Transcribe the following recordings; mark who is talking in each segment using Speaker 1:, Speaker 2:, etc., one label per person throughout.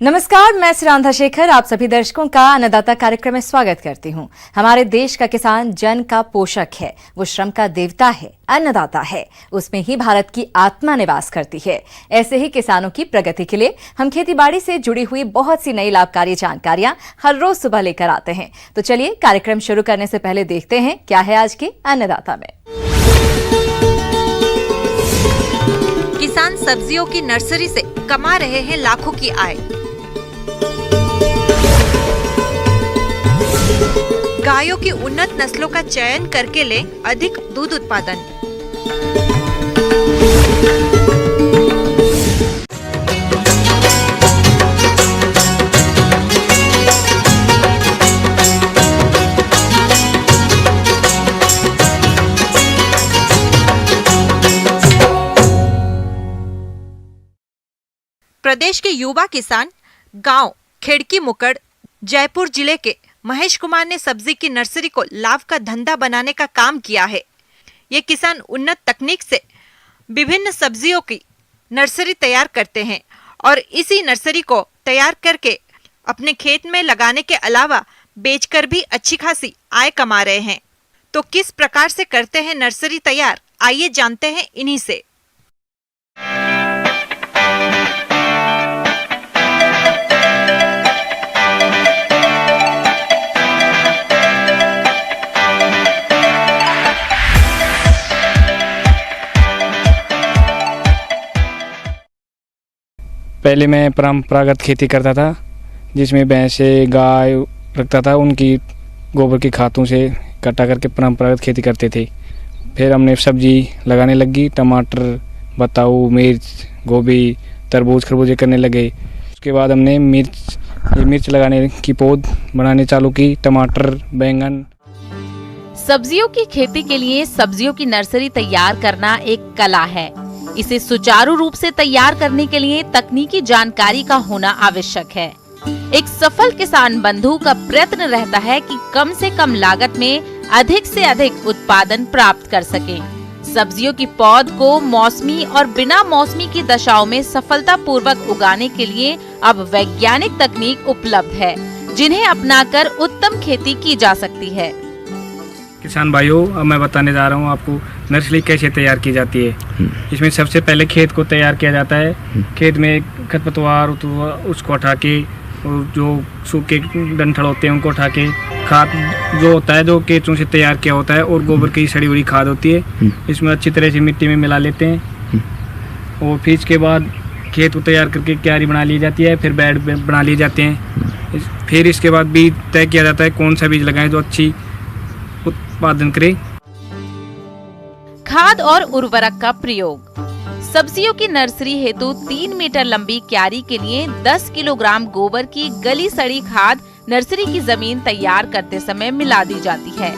Speaker 1: नमस्कार, मैं सुरांधा शेखर आप सभी दर्शकों का अन्नदाता कार्यक्रम में स्वागत करती हूं। हमारे देश का किसान जन का पोषक है, वो श्रम का देवता है, अन्नदाता है। उसमें ही भारत की आत्मा निवास करती है। ऐसे ही किसानों की प्रगति के लिए हम खेतीबाड़ी से जुड़ी हुई बहुत सी नई लाभकारी जानकारियां हर रोज सुबह लेकर आते हैं। तो चलिए कार्यक्रम शुरू करने से पहले देखते हैं क्या है आज के अन्नदाता में।
Speaker 2: किसान सब्जियों की नर्सरी से कमा रहे हैं लाखों की आय। गायों की उन्नत नस्लों का चयन करके ले अधिक दूध उत्पादन। प्रदेश के युवा किसान गांव खेड़की मुकड़ जयपुर जिले के महेश कुमार ने सब्जी की नर्सरी को लाभ का धंधा बनाने का काम किया है। ये किसान उन्नत तकनीक से विभिन्न सब्जियों की नर्सरी तैयार करते हैं और इसी नर्सरी को तैयार करके अपने खेत में लगाने के अलावा बेचकर भी अच्छी खासी आय कमा रहे हैं। तो किस प्रकार से करते हैं नर्सरी तैयार, आइए जानते हैं इन्हीं से।
Speaker 3: पहले मैं परंपरागत खेती करता था, जिसमें भैंसे गाय रखता था, उनकी गोबर की खादों से इकट्ठा करके परंपरागत खेती करते थे। फिर हमने सब्जी लगाने लगी, टमाटर, बताऊ, मिर्च, गोभी, तरबूज, खरबूजे करने लगे। उसके बाद हमने मिर्च लगाने की पौध बनाने चालू की, टमाटर, बैंगन।
Speaker 4: सब्जियों की खेती के लिए सब्जियों की नर्सरी तैयार करना एक कला है। इसे सुचारू रूप से तैयार करने के लिए तकनीकी जानकारी का होना आवश्यक है। एक सफल किसान बंधु का प्रयत्न रहता है कि कम से कम लागत में अधिक से अधिक उत्पादन प्राप्त कर सके। सब्जियों की पौध को मौसमी और बिना मौसमी की दशाओं में सफलतापूर्वक उगाने के लिए अब वैज्ञानिक तकनीक उपलब्ध है, जिन्हें अपनाकर उत्तम खेती की जा सकती है।
Speaker 3: किसान भाइयों, अब मैं बताने जा रहा हूँ आपको नर्सरी कैसे तैयार की जाती है। इसमें सबसे पहले खेत को तैयार किया जाता है। खेत में खरपतवार उसको हटा के, और जो सूखे डंठल होते हैं उनको उठा के, खाद जो होता है जो केंचुओं से तैयार किया होता है और गोबर की सड़ी हुई खाद होती है, इसमें अच्छी तरह से मिट्टी में मिला लेते हैं। और फिर इसके बाद खेत को तैयार करके क्यारी बना ली जाती है, फिर बेड बना लिए जाते हैं। फिर इसके बाद बीज तय किया जाता है कौन सा बीज लगाएं जो अच्छी उत्पादन करे।
Speaker 4: खाद और उर्वरक का प्रयोग। सब्जियों की नर्सरी हेतु 3 मीटर लंबी क्यारी के लिए 10 किलोग्राम गोबर की गली सड़ी खाद नर्सरी की जमीन तैयार करते समय मिला दी जाती है।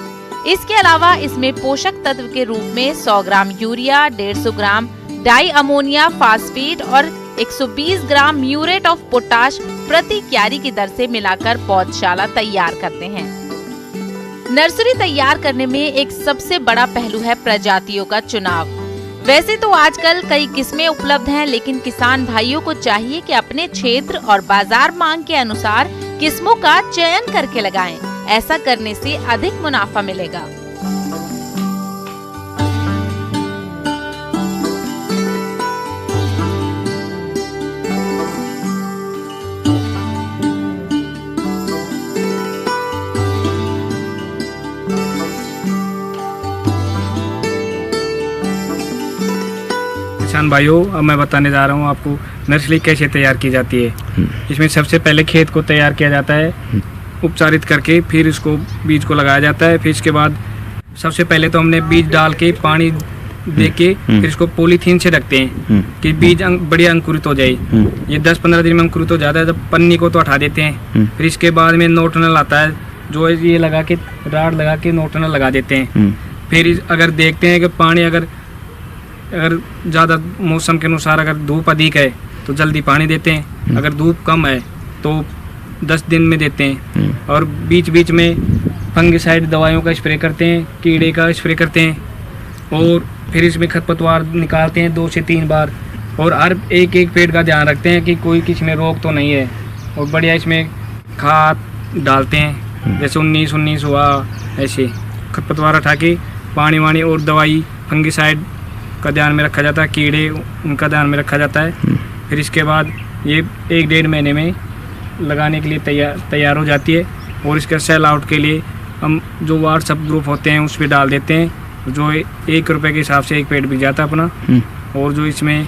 Speaker 4: इसके अलावा इसमें पोषक तत्व के रूप में 100 ग्राम यूरिया, 150 ग्राम डाई अमोनिया फास्फेट और 120 ग्राम म्यूरेट ऑफ पोटाश प्रति क्यारी की दर से मिलाकर पौधशाला तैयार करते हैं। नर्सरी तैयार करने में एक सबसे बड़ा पहलू है प्रजातियों का चुनाव। वैसे तो आजकल कई किस्में उपलब्ध हैं, लेकिन किसान भाइयों को चाहिए कि अपने क्षेत्र और बाजार मांग के अनुसार किस्मों का चयन करके लगाएं। ऐसा करने से अधिक मुनाफा मिलेगा।
Speaker 3: किसान भाइयों, अब मैं बताने जा रहा हूँ आपको नर्सरी कैसे तैयार की जाती है। इसमें सबसे पहले खेत को तैयार किया जाता है, उपचारित करके फिर इसको बीज को लगाया जाता है। फिर इसके बाद सबसे पहले तो हमने बीज डाल के पानी दे के फिर इसको पॉलीथीन से रखते हैं कि बीज बढ़िया अंकुरित हो जाए। ये 10-15 दिन में अंकुरित हो जाता है, जब पन्नी को तो हटा देते हैं। फिर इसके बाद में नोटनल आता है, जो ये लगा के राड लगा के नोटनल लगा देते हैं। फिर अगर देखते हैं कि पानी अगर ज़्यादा मौसम के अनुसार अगर धूप अधिक है तो जल्दी पानी देते हैं, अगर धूप कम है तो 10 दिन में देते हैं। और बीच बीच में फंगिसाइड दवाइयों का स्प्रे करते हैं, कीड़े का स्प्रे करते हैं। और फिर इसमें खरपतवार निकालते हैं 2 से 3 बार। और हर एक पेड़ का ध्यान रखते हैं कि कोई किसी में रोग तो नहीं है। और बढ़िया इसमें खाद डालते हैं, जैसे 19 हुआ, ऐसे खरपतवार हटा के पानी वानी और दवाई फंगिसाइड का ध्यान में रखा जाता है, कीड़े उनका ध्यान में रखा जाता है। फिर इसके बाद ये 1-1.5 महीने में लगाने के लिए तैयार हो जाती है। और इसका सेल आउट के लिए हम जो व्हाट्सएप ग्रुप होते हैं उस पर डाल देते हैं, जो 1 रुपये के हिसाब से एक पेड़ बिक जाता है अपना। और जो इसमें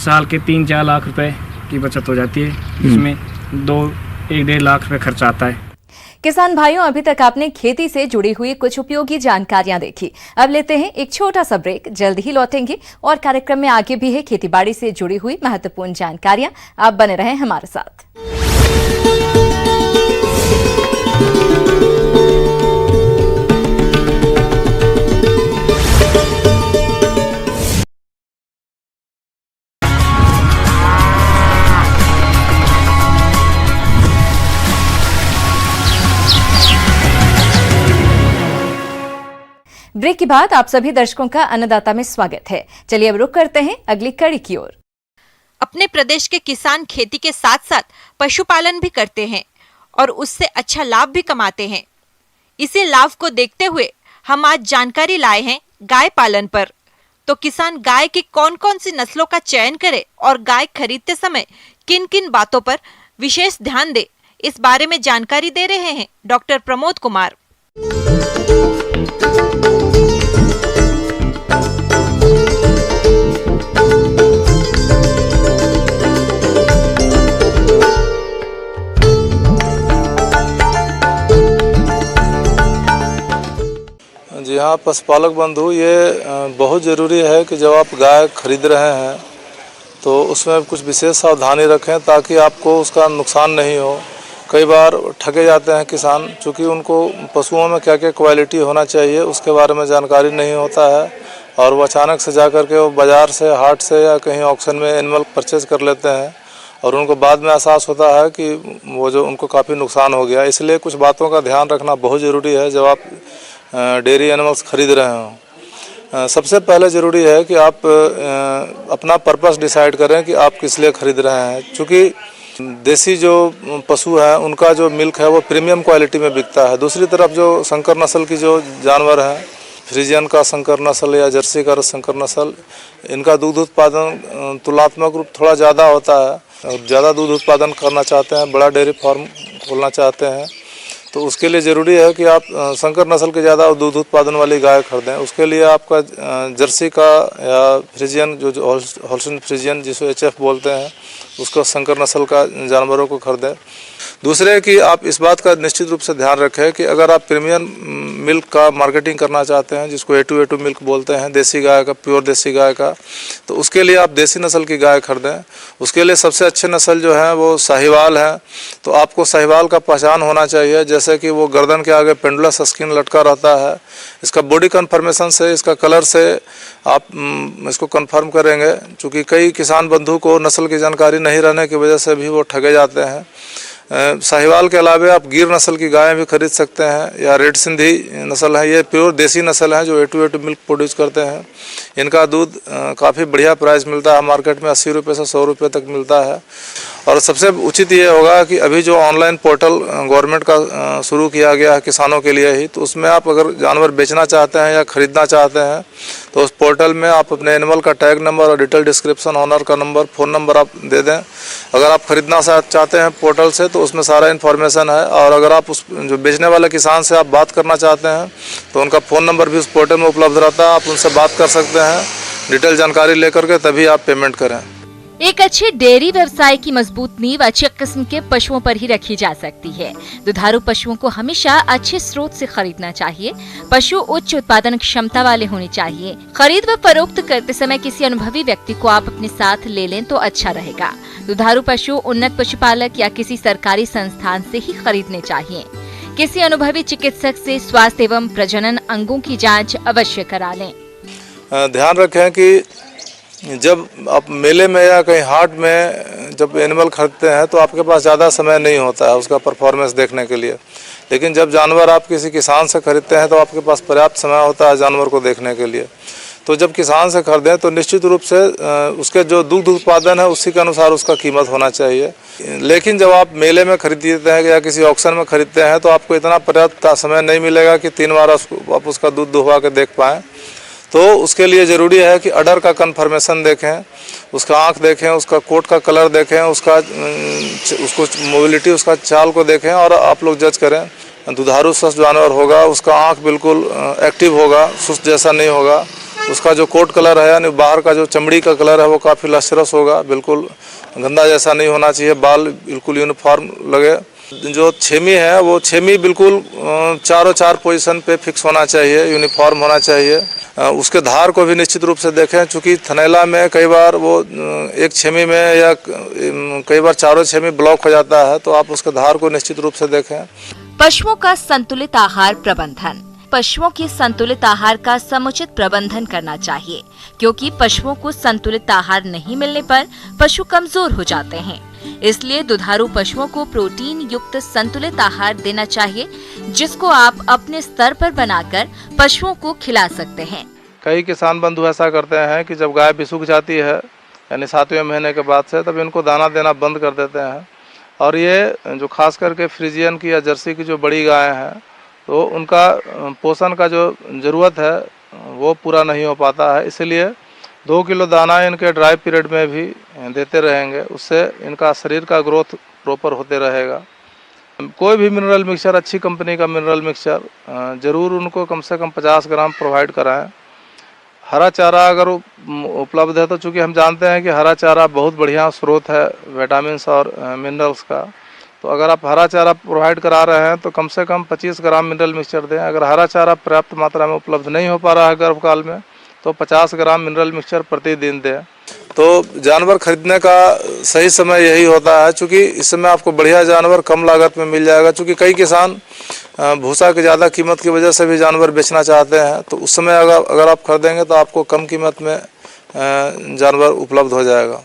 Speaker 3: साल के 3-4 लाख रुपए की बचत हो जाती है, इसमें 1-1.5 लाख रुपए खर्च आता है।
Speaker 1: किसान भाइयों, अभी तक आपने खेती से जुड़ी हुई कुछ उपयोगी जानकारियां देखी। अब लेते हैं एक छोटा सा ब्रेक, जल्द ही लौटेंगे और कार्यक्रम में आगे भी है खेतीबाड़ी से जुड़ी हुई महत्वपूर्ण जानकारियां। आप बने रहें हमारे साथ। ब्रेक के बाद आप सभी दर्शकों का अन्नदाता में स्वागत है। चलिए अब रुक करते हैं अगली कड़ी की ओर।
Speaker 2: अपने प्रदेश के किसान खेती के साथ साथ पशुपालन भी करते हैं और उससे अच्छा लाभ भी कमाते हैं। इसी लाभ को देखते हुए हम आज जानकारी लाए हैं गाय पालन पर। तो किसान गाय की कौन कौन सी नस्लों का चयन करे और गाय खरीदते समय किन किन बातों पर विशेष ध्यान दे, इस बारे में जानकारी दे रहे हैं डॉक्टर प्रमोद कुमार।
Speaker 5: जी हाँ पशुपालक बंधु, ये बहुत ज़रूरी है कि जब आप गाय खरीद रहे हैं तो उसमें कुछ विशेष सावधानी रखें ताकि आपको उसका नुकसान नहीं हो। कई बार ठगे जाते हैं किसान, चूँकि उनको पशुओं में क्या क्या क्वालिटी होना चाहिए उसके बारे में जानकारी नहीं होता है और वो अचानक से जा कर के वो बाज़ार से, हाट से या कहीं ऑक्शन में एनिमल परचेज कर लेते हैं और उनको बाद में एहसास होता है कि वो जो उनको काफ़ी नुकसान हो गया। इसलिए कुछ बातों का ध्यान रखना बहुत ज़रूरी है जब आप डेयरी एनिमल्स खरीद रहे हों। सबसे पहले ज़रूरी है कि आप अपना पर्पस डिसाइड करें कि आप किस लिए खरीद रहे हैं। चूँकि देसी जो पशु हैं उनका जो मिल्क है वो प्रीमियम क्वालिटी में बिकता है। दूसरी तरफ जो संकर नस्ल की जो जानवर हैं, फ्रीजियन का संकर नस्ल या जर्सी का संकर नस्ल, इनका दूध उत्पादन तुलनात्मक रूप थोड़ा ज़्यादा होता है। ज़्यादा दूध उत्पादन करना चाहते हैं, बड़ा डेयरी फार्म खोलना चाहते हैं तो उसके लिए ज़रूरी है कि आप संकर नस्ल के ज़्यादा दूध उत्पादन वाली गाय खरीदें। उसके लिए आपका जर्सी का या फ्रीजियन जो होल्स्टीन फ्रीजियन जिसको HF बोलते हैं उसको संकर नस्ल का जानवरों को खरीदें। दूसरे कि आप इस बात का निश्चित रूप से ध्यान रखें कि अगर आप प्रीमियम मिल्क का मार्केटिंग करना चाहते हैं जिसको A2 मिल्क बोलते हैं, देसी गाय का, प्योर देसी गाय का, तो उसके लिए आप देसी नस्ल की गाय खरीदें। उसके लिए सबसे अच्छे नस्ल जो है वो साहिवाल है। तो आपको साहिवाल का पहचान होना चाहिए, जैसे कि वो गर्दन के आगे पेंडुलस स्किन लटका रहता है। इसका बॉडी कन्फर्मेशन से, इसका कलर से आप इसको कंफर्म करेंगे। चूँकि कई किसान बंधु को नस्ल की जानकारी नहीं रहने की वजह से भी वो ठगे जाते हैं। साहिवाल के अलावा आप गिर नस्ल की गायें भी खरीद सकते हैं या रेड सिंधी नस्ल है, ये प्योर देसी नस्ल है जो A2 मिल्क प्रोड्यूस करते हैं। इनका दूध काफ़ी बढ़िया प्राइस मिलता है मार्केट में, 80 रुपये से 100 रुपये तक मिलता है। और सबसे उचित ये होगा कि अभी जो ऑनलाइन पोर्टल गवर्नमेंट का शुरू किया गया है किसानों के लिए ही, तो उसमें आप अगर जानवर बेचना चाहते हैं या ख़रीदना चाहते हैं तो उस पोर्टल में आप अपने एनिमल का टैग नंबर और डिटेल डिस्क्रिप्शन, ऑनर का नंबर, फ़ोन नंबर आप दे दें। अगर आप ख़रीदना चाहते हैं पोर्टल से तो उसमें सारा इन्फॉर्मेशन है। और अगर आप उस जो बेचने वाले किसान से आप बात करना चाहते हैं तो उनका फ़ोन नंबर भी उस पोर्टल में उपलब्ध रहता है, आप उनसे बात कर सकते हैं डिटेल जानकारी लेकर के, तभी आप पेमेंट करें।
Speaker 4: एक अच्छे डेयरी व्यवसाय की मजबूत नींव अच्छे किस्म के पशुओं पर ही रखी जा सकती है। दुधारू पशुओं को हमेशा अच्छे स्रोत से खरीदना चाहिए। पशु उच्च उत्पादन क्षमता वाले होने चाहिए। खरीद व फरोख्त करते समय किसी अनुभवी व्यक्ति को आप अपने साथ ले लें तो अच्छा रहेगा। दुधारू पशु उन्नत पशुपालक या किसी सरकारी संस्थान से ही खरीदने चाहिए। किसी अनुभवी चिकित्सक से स्वास्थ्य एवं प्रजनन अंगों की जाँच अवश्य करा लें।
Speaker 5: ध्यान रखें कि जब आप मेले में या कहीं हाट में जब एनिमल खरीदते हैं तो आपके पास ज़्यादा समय नहीं होता है उसका परफॉर्मेंस देखने के लिए। लेकिन जब जानवर आप किसी किसान से खरीदते हैं तो आपके पास पर्याप्त समय होता है जानवर को देखने के लिए। तो जब किसान से खरीदें तो निश्चित रूप से उसके जो दुग्ध उत्पादन है उसी के अनुसार उसका कीमत होना चाहिए। लेकिन जब आप मेले में खरीदते हैं या किसी ऑक्शन में खरीदते हैं तो आपको इतना पर्याप्त समय नहीं मिलेगा कि 3 बार आप उसका दूध दुहवा के देख पाएँ। तो उसके लिए ज़रूरी है कि अडर का कन्फर्मेशन देखें, उसका आँख देखें, उसका कोट का कलर देखें, उसको मोबिलिटी, उसका चाल को देखें और आप लोग जज करें। दुधारू स्वस्थ जानवर होगा, उसका आँख बिल्कुल एक्टिव होगा, सुस्त जैसा नहीं होगा, उसका जो कोट कलर है यानी बाहर का जो चमड़ी का कलर है वो काफ़ी लसरस होगा, बिल्कुल गंदा जैसा नहीं होना चाहिए, बाल बिल्कुल यूनिफॉर्म लगे। जो छेमी है वो छेमी बिल्कुल चारों 4 पोजीशन पे फिक्स होना चाहिए, यूनिफॉर्म होना चाहिए। उसके धार को भी निश्चित रूप से देखें, चूँकि थनैला में कई बार वो एक छेमी में या कई बार चारों छेमी ब्लॉक हो जाता है, तो आप उसके धार को निश्चित रूप से देखें।
Speaker 1: पशुओं का संतुलित आहार प्रबंधन। पशुओं के संतुलित आहार का समुचित प्रबंधन करना चाहिए, क्योंकि पशुओं को संतुलित आहार नहीं मिलने पर पशु कमजोर हो जाते हैं। इसलिए दुधारू पशुओं को प्रोटीन युक्त संतुलित आहार देना चाहिए, जिसको आप अपने स्तर पर बनाकर पशुओं को खिला सकते हैं।
Speaker 5: कई किसान बंधु ऐसा करते हैं कि जब गाय बिसुख जाती है यानी 7वें महीने के बाद से, तब इनको दाना देना बंद कर देते हैं। और ये जो खास करके फ्रीजियन की या जर्सी की जो बड़ी गायें हैं, तो उनका पोषण का जो ज़रूरत है वो पूरा नहीं हो पाता है। इसलिए 2 किलो दाना इनके ड्राई पीरियड में भी देते रहेंगे, उससे इनका शरीर का ग्रोथ प्रॉपर होते रहेगा। कोई भी मिनरल मिक्सचर, अच्छी कंपनी का मिनरल मिक्सचर ज़रूर उनको कम से कम 50 ग्राम प्रोवाइड कराएं। हरा चारा अगर उपलब्ध है तो चूँकि हम जानते हैं कि हरा चारा बहुत बढ़िया स्रोत है विटामिन्स और मिनरल्स का, तो अगर आप हरा चारा प्रोवाइड करा रहे हैं तो कम से कम 25 ग्राम मिनरल मिक्सचर दें। अगर हरा चारा पर्याप्त मात्रा में उपलब्ध नहीं हो पा रहा है गर्भकाल में, तो 50 ग्राम मिनरल मिक्सचर प्रतिदिन दें। तो जानवर खरीदने का सही समय यही होता है, चूँकि इस समय आपको बढ़िया जानवर कम लागत में मिल जाएगा। चूँकि कई किसान भूसा की ज़्यादा कीमत की वजह से भी जानवर बेचना चाहते हैं, तो उस समय अगर आप खरीदेंगे तो आपको कम कीमत में जानवर उपलब्ध हो जाएगा।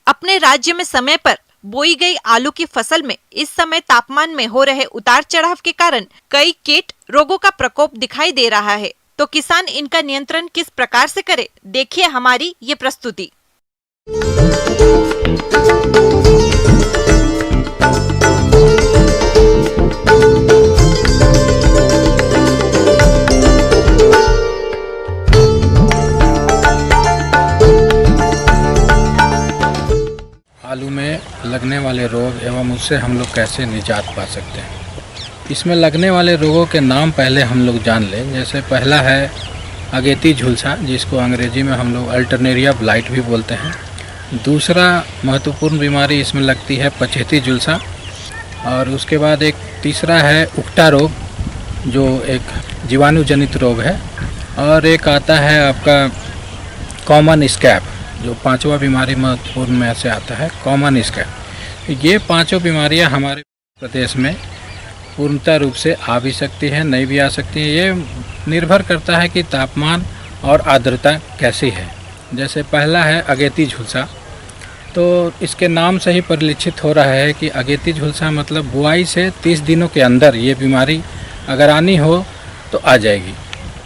Speaker 2: अपने राज्य में समय पर बोई गई आलू की फसल में इस समय तापमान में हो रहे उतार चढ़ाव के कारण कई कीट रोगों का प्रकोप दिखाई दे रहा है। तो किसान इनका नियंत्रण किस प्रकार से करे, देखिए हमारी ये प्रस्तुति।
Speaker 6: आलू में लगने वाले रोग एवं उससे हम लोग कैसे निजात पा सकते हैं। इसमें लगने वाले रोगों के नाम पहले हम लोग जान लें। जैसे पहला है अगेती झुलसा, जिसको अंग्रेजी में हम लोग अल्टरनेरिया ब्लाइट भी बोलते हैं। दूसरा महत्वपूर्ण बीमारी इसमें लगती है पछेती झुलसा। और उसके बाद एक तीसरा है उकटा रोग, जो एक जीवाणु जनित रोग है। और एक आता है आपका कॉमन स्कैब, जो 5वां बीमारी महत्वपूर्ण में से आता है, कॉमन स्कैब। ये 5 बीमारियां हमारे प्रदेश में पूर्णतः रूप से आ भी सकती हैं, नहीं भी आ सकती हैं। ये निर्भर करता है कि तापमान और आर्द्रता कैसी है। जैसे पहला है अगेती झुलसा, तो इसके नाम से ही परिलक्षित हो रहा है कि अगेती झुलसा मतलब बुआई से 30 दिनों के अंदर ये बीमारी अगर आनी हो तो आ जाएगी।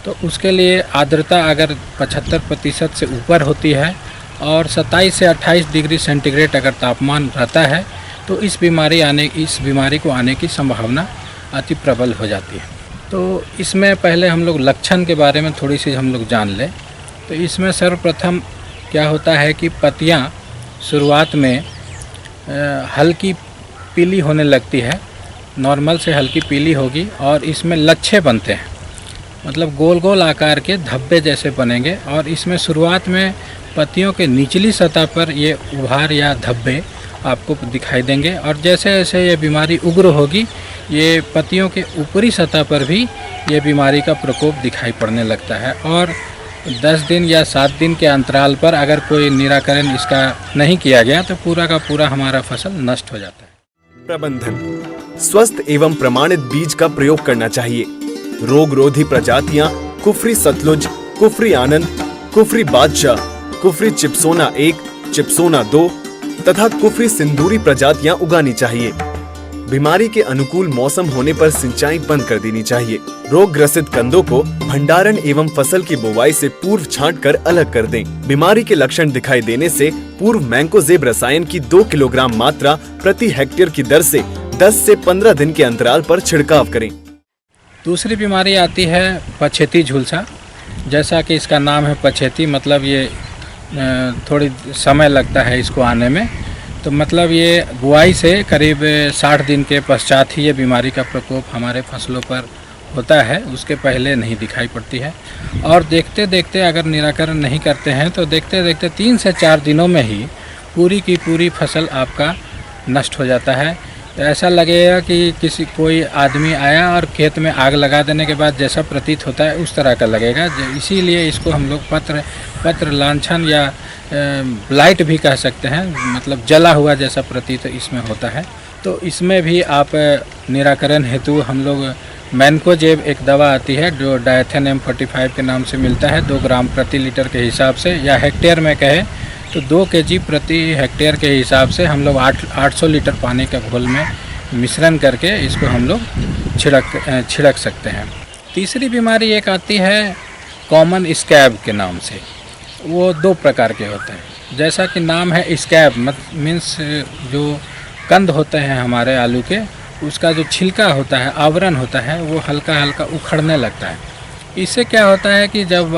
Speaker 6: तो उसके लिए आर्द्रता अगर 75% से ऊपर होती है और 27 से 28 डिग्री सेंटीग्रेड अगर तापमान रहता है, तो इस बीमारी को आने की संभावना अति प्रबल हो जाती है। तो इसमें पहले हम लोग लक्षण के बारे में थोड़ी सी हम लोग जान लें। तो इसमें सर्वप्रथम क्या होता है कि पत्तियां शुरुआत में हल्की पीली होने लगती है, नॉर्मल से हल्की पीली होगी, और इसमें लच्छे बनते हैं, मतलब गोल गोल आकार के धब्बे जैसे बनेंगे। और इसमें शुरुआत में पत्तियों के निचली सतह पर ये उभार या धब्बे आपको दिखाई देंगे। और जैसे जैसे ये बीमारी उग्र होगी, ये पत्तियों के ऊपरी सतह पर भी ये बीमारी का प्रकोप दिखाई पड़ने लगता है। और 10 दिन या 7 दिन के अंतराल पर अगर कोई निराकरण इसका नहीं किया गया तो पूरा का पूरा हमारा फसल नष्ट हो जाता है।
Speaker 7: प्रबंधन: स्वस्थ एवं प्रमाणित बीज का प्रयोग करना चाहिए। रोग रोधी प्रजातियां कुफरी सतलुज, कुफरी आनंद, कुफरी बादशाह, कुफरी चिप्सोना 1, चिप्सोना 2 तथा कुफरी सिंदूरी प्रजातियां उगानी चाहिए। बीमारी के अनुकूल मौसम होने पर सिंचाई बंद कर देनी चाहिए। रोग ग्रसित कंदों को भंडारण एवं फसल की बुवाई से पूर्व छांटकर अलग कर दें। बीमारी के लक्षण दिखाई देने से पूर्व मैंकोजेब रसायन की 2 किलोग्राम मात्रा प्रति हेक्टेयर की दर से 10 से 15 दिन के अंतराल पर छिड़काव करें।
Speaker 6: दूसरी बीमारी आती है पछेती झुलसा। जैसा कि इसका नाम है पछेती, मतलब ये थोड़ी समय लगता है इसको आने में। तो मतलब ये बुआई से करीब 60 दिन के पश्चात ही ये बीमारी का प्रकोप हमारे फसलों पर होता है, उसके पहले नहीं दिखाई पड़ती है। और देखते देखते अगर निराकरण नहीं करते हैं तो देखते देखते 3 से 4 दिनों में ही पूरी की पूरी फसल आपका नष्ट हो जाता है। ऐसा लगेगा कि कोई आदमी आया और खेत में आग लगा देने के बाद जैसा प्रतीत होता है उस तरह का लगेगा। इसीलिए इसको हम लोग पत्र लांछन या लाइट भी कह सकते हैं, मतलब जला हुआ जैसा प्रतीत इसमें होता है। तो इसमें भी आप निराकरण हेतु हम लोग मैंकोजेब एक दवा आती है जो डायथेन M45 के नाम से मिलता है, 2 ग्राम प्रति लीटर के हिसाब से, या हेक्टेयर में कहे तो 2 kg प्रति हेक्टेयर के हिसाब से हम लोग 800 लीटर पानी का घोल में मिश्रण करके इसको हम लोग छिड़क सकते हैं। तीसरी बीमारी एक आती है कॉमन स्कैब के नाम से। वो 2 प्रकार के होते हैं। जैसा कि नाम है स्कैब, मीन्स जो कंद होते हैं हमारे आलू के, उसका जो छिलका होता है, आवरण होता है, वो हल्का हल्का उखड़ने लगता है। इससे क्या होता है कि जब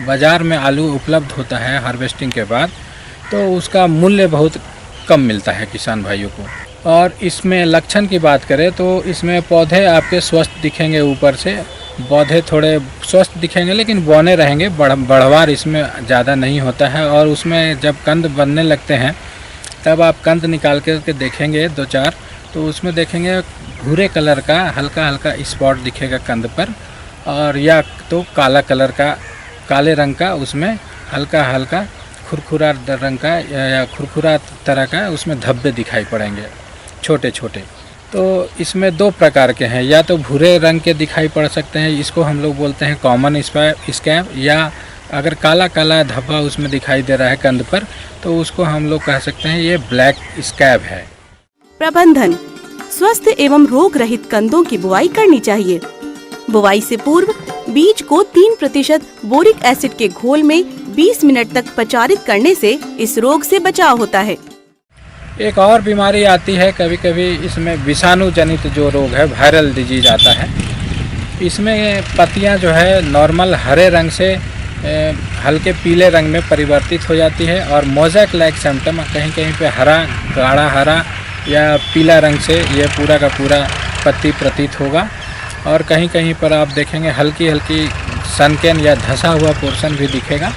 Speaker 6: बाज़ार में आलू उपलब्ध होता है हार्वेस्टिंग के बाद, तो उसका मूल्य बहुत कम मिलता है किसान भाइयों को। और इसमें लक्षण की बात करें तो इसमें पौधे आपके स्वस्थ दिखेंगे, ऊपर से पौधे थोड़े स्वस्थ दिखेंगे लेकिन बौने रहेंगे, बढ़वार इसमें ज़्यादा नहीं होता है। और उसमें जब कंद बनने लगते हैं तब आप कंद निकाल के देखेंगे 2-4, तो उसमें देखेंगे भूरे कलर का हल्का हल्का स्पॉट दिखेगा कंद पर, और या तो काला कलर का, काले रंग का उसमें हल्का हल्का खुरखुरा रंग का या खुरखुरा तरह का उसमें धब्बे दिखाई पड़ेंगे छोटे छोटे। तो इसमें 2 प्रकार के हैं, या तो भूरे रंग के दिखाई पड़ सकते हैं, इसको हम लोग बोलते हैं कॉमन स्कैब, या अगर काला काला धब्बा उसमें दिखाई दे रहा है कंद पर तो उसको हम लोग कह सकते हैं ये ब्लैक स्कैब है।
Speaker 8: प्रबंधन: स्वस्थ एवं रोग रहित कंदों की बुआई करनी चाहिए। बुआई से पूर्व बीज को 3% बोरिक एसिड के घोल में 20 मिनट तक पचारित करने से इस रोग से बचाव होता है।
Speaker 6: एक और बीमारी आती है कभी कभी, इसमें विषाणु जनित जो रोग है, वायरल डिजीज आता है। इसमें पत्तियां जो है नॉर्मल हरे रंग से हल्के पीले रंग में परिवर्तित हो जाती है, और मोज़ेक लाइक सिम्टम, कहीं कहीं पे हरा, गाढ़ा हरा या पीला रंग से ये पूरा का पूरा पत्ती प्रतीत होगा। और कहीं कहीं पर आप देखेंगे हल्की हल्की सनकेन या धसा हुआ पोर्शन भी दिखेगा।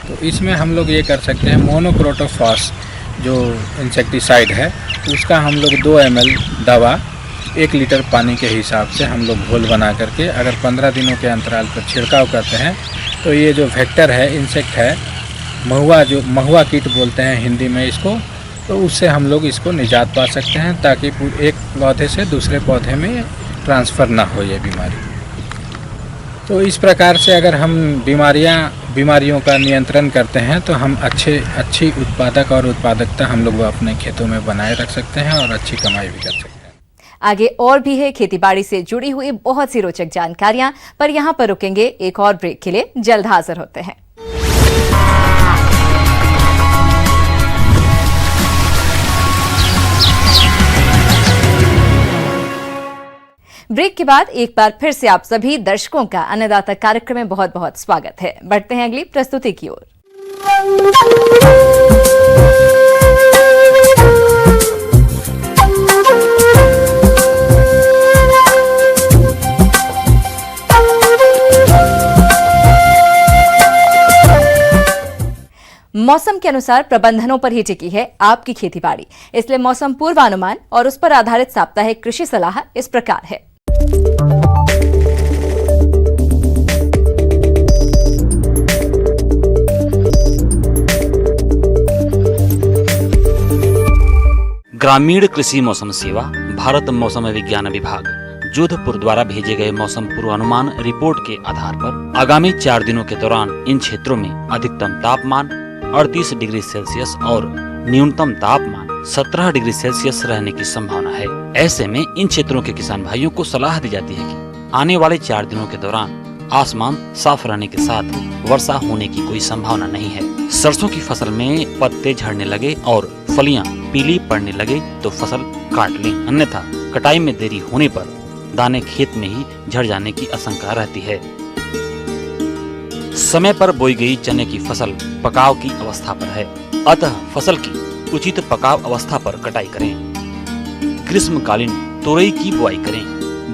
Speaker 6: तो इसमें हम लोग ये कर सकते हैं, मोनोक्रोटोफॉस जो इंसेक्टिसाइड है उसका हम लोग 2 ml दवा 1 लीटर पानी के हिसाब से हम लोग घोल बना करके अगर 15 दिनों के अंतराल पर छिड़काव करते हैं तो ये जो वेक्टर है, इंसेक्ट है, महुआ कीट बोलते हैं हिंदी में इसको, तो उससे हम लोग इसको निजात पा सकते हैं, ताकि एक पौधे से दूसरे पौधे में ट्रांसफ़र ना हो ये बीमारी। तो इस प्रकार से अगर हम बीमारियों का नियंत्रण करते हैं तो हम अच्छी उत्पादक और उत्पादकता हम लोग अपने खेतों में बनाए रख सकते हैं और अच्छी कमाई भी कर सकते हैं।
Speaker 1: आगे और भी है खेतीबाड़ी से जुड़ी हुई बहुत सी रोचक जानकारियां, पर यहां पर रुकेंगे एक और ब्रेक के लिए। जल्द हाजिर होते हैं। ब्रेक के बाद एक बार फिर से आप सभी दर्शकों का अन्नदाता कार्यक्रम में बहुत बहुत स्वागत है। बढ़ते हैं अगली प्रस्तुति की ओर। मौसम के अनुसार प्रबंधनों पर ही टिकी है आपकी खेतीबाड़ी, इसलिए मौसम पूर्वानुमान और उस पर आधारित साप्ताहिक कृषि सलाह इस प्रकार है।
Speaker 9: ग्रामीण कृषि मौसम सेवा, भारत मौसम विज्ञान विभाग, जोधपुर द्वारा भेजे गए मौसम पूर्वानुमान रिपोर्ट के आधार पर आगामी 4 दिनों के दौरान इन क्षेत्रों में अधिकतम तापमान 38 डिग्री सेल्सियस और न्यूनतम तापमान 17 डिग्री सेल्सियस रहने की संभावना है। ऐसे में इन क्षेत्रों के किसान भाइयों को सलाह दी जाती है कि आने वाले 4 दिनों के दौरान आसमान साफ रहने के साथ वर्षा होने की कोई संभावना नहीं है। सरसों की फसल में पत्ते झड़ने लगे और फलियां पीली पड़ने लगे तो फसल काट लें, अन्यथा कटाई में देरी होने पर दाने खेत में ही झड़ जाने की आशंका रहती है। समय पर बोई गई चने की फसल पकाव की अवस्था पर है, अतः फसल की उचित पकाव अवस्था पर कटाई करें। ग्रीष्मकालीन तोरई की बुआई करें।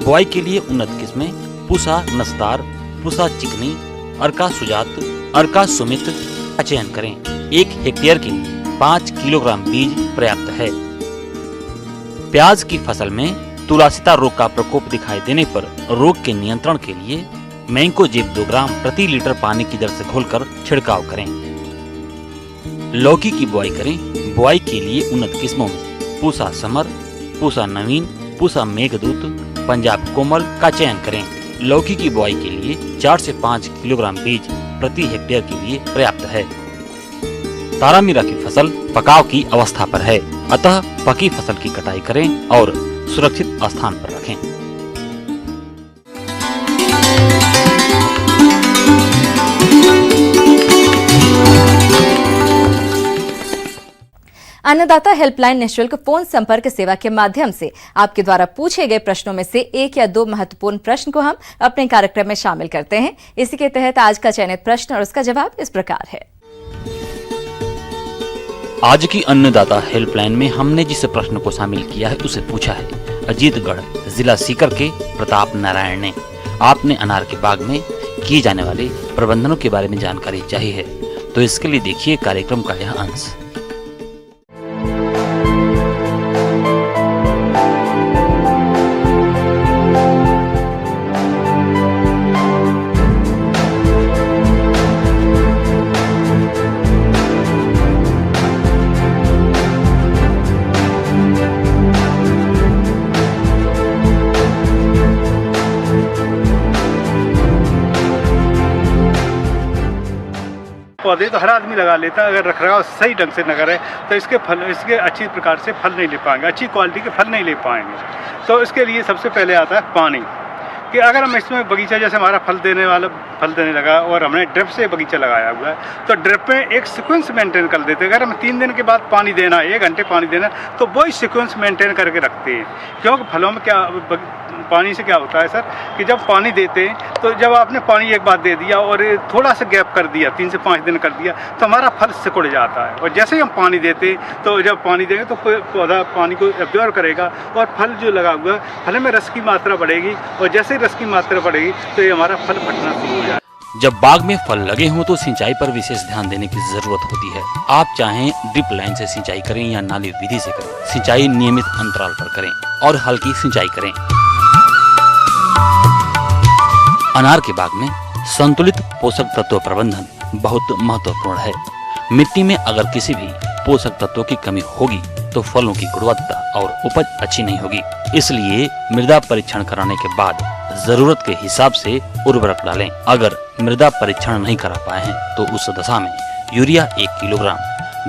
Speaker 9: बुआई के लिए उन्नत किस्में पूसा नस्तार, पूसा चिकनी, अर्का सुजात, अर्का सुमित का चयन करें। 1 हेक्टेयर के लिए 5 किलोग्राम बीज पर्याप्त है। प्याज की फसल में तुलासिता रोग का प्रकोप दिखाई देने पर रोग के नियंत्रण के लिए मैंकोजेब 2 ग्राम प्रति लीटर पानी की दर से घोलकर छिड़काव करें। लौकी की बुआई करें। बुआई के लिए उन्नत किस्मों में पूसा समर, पूसा नवीन, पूसा मेघदूत, पंजाब कोमल का चयन करें। लौकी की बुआई के लिए 4 से 5 किलोग्राम बीज प्रति हेक्टेयर के लिए पर्याप्त है। तारामीरा की फसल पकाव की अवस्था पर है, अतः पकी फसल की कटाई करें और सुरक्षित स्थान पर रखें।
Speaker 1: अन्नदाता हेल्पलाइन निःशुल्क फोन संपर्क सेवा के माध्यम से आपके द्वारा पूछे गए प्रश्नों में से 1 या 2 महत्वपूर्ण प्रश्न को हम अपने कार्यक्रम में शामिल करते हैं। इसी के तहत आज का चयनित प्रश्न और उसका जवाब इस प्रकार है।
Speaker 9: आज की अन्नदाता हेल्पलाइन में हमने जिस प्रश्न को शामिल किया है उसे पूछा है अजीतगढ़ जिला सीकर के प्रताप नारायण ने। आपने अनार के बाग में किए जाने वाले प्रबंधनों के बारे में जानकारी चाहिए है, तो इसके लिए देखिए कार्यक्रम का यह अंश।
Speaker 10: पौधे तो हर आदमी लगा लेता है, अगर रखरखाव सही ढंग से न करे तो इसके अच्छी प्रकार से फल नहीं ले पाएंगे, अच्छी क्वालिटी के फल नहीं ले पाएंगे। तो इसके लिए सबसे पहले आता है पानी, कि अगर हम इसमें बगीचा जैसे हमारा फल देने लगा और हमने ड्रिप से बगीचा लगाया हुआ है, तो ड्रिप में एक सीक्वेंस मेंटेन कर देते हैं। अगर हम 3 दिन के बाद पानी देना, 1 घंटे पानी देना, तो वही सीक्वेंस मेंटेन करके रखते हैं। क्योंकि फलों में क्या पानी से क्या होता है सर, कि जब पानी देते हैं तो जब आपने पानी एक बार दे दिया और थोड़ा सा गैप कर दिया, 3 से 5 दिन कर दिया, तो हमारा फल सिकुड़ जाता है। और जैसे ही हम पानी देते हैं तो जब पानी देंगे तो पौधा पानी को एब्जॉर्व करेगा और फल जो लगा हुआ है फल में रस की मात्रा बढ़ेगी, और जैसे ही रस की मात्रा बढ़ेगी तो ये हमारा फल फटना शुरू हो जाएगा।
Speaker 9: जब बाग में फल लगे हों तो सिंचाई पर विशेष ध्यान देने की जरूरत होती है। आप चाहें ड्रिप लाइन से सिंचाई करें या नाली विधि से करें, सिंचाई नियमित अंतराल पर करें और हल्की सिंचाई करें। अनार के बाग में संतुलित पोषक तत्व प्रबंधन बहुत महत्वपूर्ण है। मिट्टी में अगर किसी भी पोषक तत्वों की कमी होगी तो फलों की गुणवत्ता और उपज अच्छी नहीं होगी। इसलिए मृदा परीक्षण कराने के बाद जरूरत के हिसाब से उर्वरक डालें। अगर मृदा परीक्षण नहीं करा पाए हैं तो उस दशा में यूरिया 1 किलोग्राम,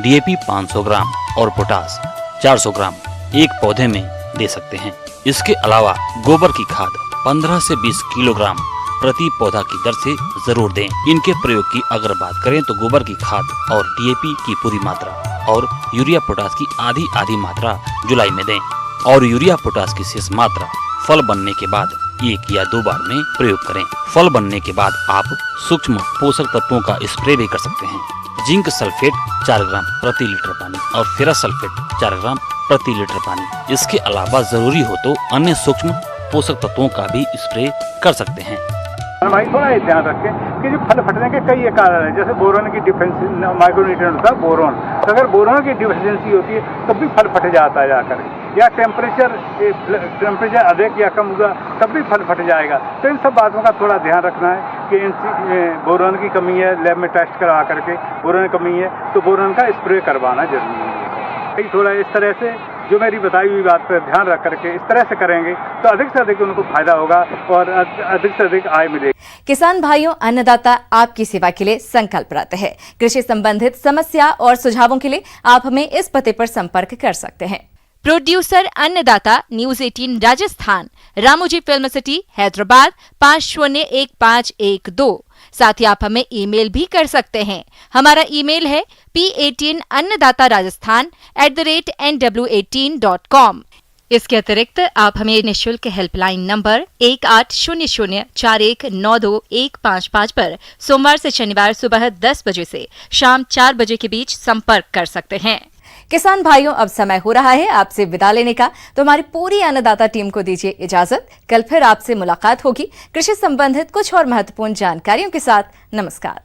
Speaker 9: DAP 500 ग्राम और पोटास 400 ग्राम एक पौधे में दे सकते हैं। इसके अलावा गोबर की खाद 15 से 20 किलोग्राम प्रति पौधा की दर से जरूर दें। इनके प्रयोग की अगर बात करें तो गोबर की खाद और DAP की पूरी मात्रा और यूरिया पोटास की आधी मात्रा जुलाई में दें, और यूरिया पोटास की शेष मात्रा फल बनने के बाद 1 या 2 बार में प्रयोग करें। फल बनने के बाद आप सूक्ष्म पोषक तत्वों का स्प्रे भी कर सकते हैं। जिंक सल्फेट 4 ग्राम प्रति लीटर पानी और फेरस सल्फेट 4 ग्राम प्रति लीटर पानी। इसके अलावा जरूरी हो तो अन्य सूक्ष्म पोषक तत्वों का भी स्प्रे कर सकते हैं।
Speaker 10: भाई थोड़ा ये ध्यान रखें कि जो फल फटने के कई कारण हैं, जैसे बोरोन की डिफिशिएंसी, माइक्रोन्यूट्रिएंट होता है बोरोन, तो अगर बोरोन की डिफिशिएंसी होती है तब भी फल फट जाता है जाकर, या टेम्परेचर अधिक या कम हुआ तब भी फल फट जाएगा। तो इन सब बातों का थोड़ा ध्यान रखना है कि बोरोन की कमी है, लैब में टेस्ट करा करके बोरोन की कमी है तो बोरोन का स्प्रे करवाना जरूरी है। थोड़ा इस तरह से जो मेरी बताई हुई बात पर ध्यान रख करके इस तरह से करेंगे तो अधिक से अधिक उनको फायदा होगा और अधिक से अधिक आय मिलेगी।
Speaker 1: किसान भाइयों, अन्नदाता आपकी सेवा के लिए संकल्परत है। कृषि संबंधित समस्या और सुझावों के लिए आप हमें इस पते पर संपर्क कर सकते हैं।
Speaker 4: प्रोड्यूसर अन्नदाता, news 18 Rajasthan, Ramoji film city, Hyderabad 501512। साथ ही आप हमें ईमेल भी कर सकते हैं। हमारा ईमेल है p18अन्नदाता-राजस्थान@nw18.com। इसके अतिरिक्त आप हमें निःशुल्क हेल्पलाइन नंबर 18004192-155 पर सोमवार से शनिवार सुबह 10 बजे से शाम 4 बजे के बीच संपर्क कर सकते हैं।
Speaker 1: किसान भाइयों, अब समय हो रहा है आपसे विदा लेने का, तो हमारी पूरी अन्नदाता टीम को दीजिए इजाजत। कल फिर आपसे मुलाकात होगी कृषि संबंधित कुछ और महत्वपूर्ण जानकारियों के साथ। नमस्कार।